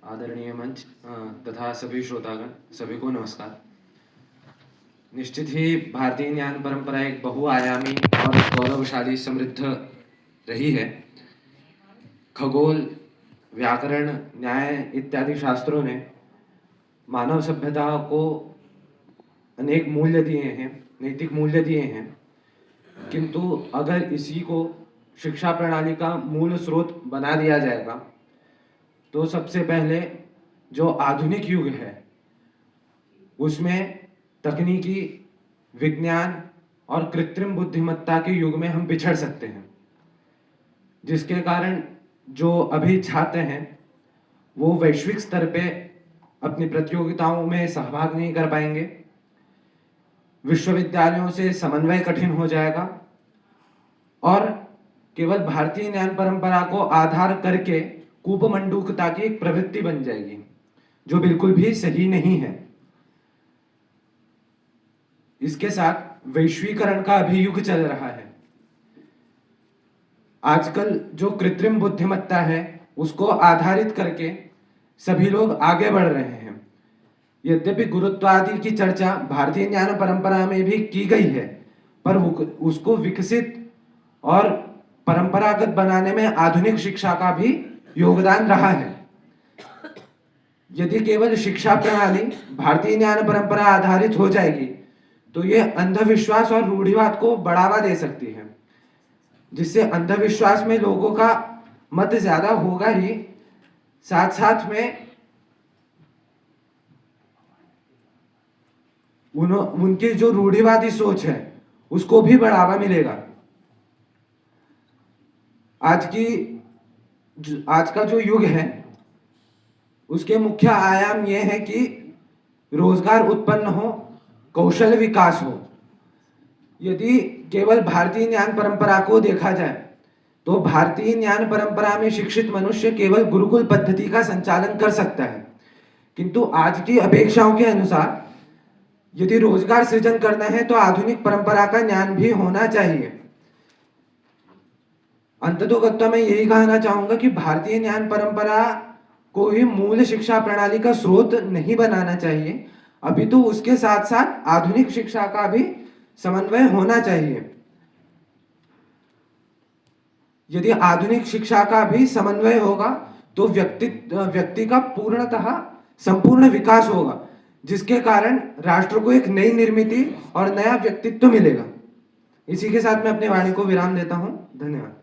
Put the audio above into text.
आदरणीय मंच तथा सभी श्रोतागण, सभी को नमस्कार। निश्चित ही भारतीय ज्ञान परंपरा एक बहुआयामी और गौरवशाली समृद्ध रही है। खगोल, व्याकरण, न्याय इत्यादि शास्त्रों ने मानव सभ्यता को अनेक मूल्य दिए हैं, नैतिक मूल्य दिए हैं। किंतु अगर इसी को शिक्षा प्रणाली का मूल स्रोत बना दिया जाएगा तो सबसे पहले जो आधुनिक युग है उसमें तकनीकी, विज्ञान और कृत्रिम बुद्धिमत्ता के युग में हम बिछड़ सकते हैं, जिसके कारण जो अभी छात्र हैं वो वैश्विक स्तर पे अपनी प्रतियोगिताओं में सहभाग नहीं कर पाएंगे। विश्वविद्यालयों से समन्वय कठिन हो जाएगा और केवल भारतीय ज्ञान परंपरा को आधार करके कूपमंडूकता की एक प्रवृत्ति बन जाएगी, जो बिल्कुल भी सही नहीं है। इसके साथ वैश्वीकरण का अभी युग चल रहा है। आजकल जो कृत्रिम बुद्धिमत्ता है उसको आधारित करके सभी लोग आगे बढ़ रहे हैं। यद्यपि गुरुत्वादि की चर्चा भारतीय ज्ञान परंपरा में भी की गई है, पर उसको विकसित और परंपरागत बनाने में आधुनिक शिक्षा का भी योगदान रहा है। यदि केवल शिक्षा प्रणाली भारतीय ज्ञान परंपरा आधारित हो जाएगी तो यह अंधविश्वास और रूढ़िवाद को बढ़ावा दे सकती है, जिससे अंधविश्वास में लोगों का मत ज्यादा होगा ही, साथ साथ में उनकी जो रूढ़िवादी सोच है उसको भी बढ़ावा मिलेगा। आज का जो युग है उसके मुख्य आयाम यह है कि रोजगार उत्पन्न हो, कौशल विकास हो। यदि केवल भारतीय ज्ञान परंपरा को देखा जाए तो भारतीय ज्ञान परंपरा में शिक्षित मनुष्य केवल गुरुकुल पद्धति का संचालन कर सकता है, किंतु आज की अपेक्षाओं के अनुसार यदि रोजगार सृजन करना है तो आधुनिक परंपरा का ज्ञान भी होना चाहिए। अंततोगत्वा मैं यही कहना चाहूंगा कि भारतीय ज्ञान परंपरा को ही मूल शिक्षा प्रणाली का स्रोत नहीं बनाना चाहिए, अभी तो उसके साथ साथ आधुनिक शिक्षा का भी समन्वय होना चाहिए। यदि आधुनिक शिक्षा का भी समन्वय होगा तो व्यक्ति का पूर्णतः संपूर्ण विकास होगा, जिसके कारण राष्ट्र को एक नई निर्मिति और नया व्यक्तित्व मिलेगा। इसी के साथ मैं अपनी वाणी को विराम देता हूं। धन्यवाद।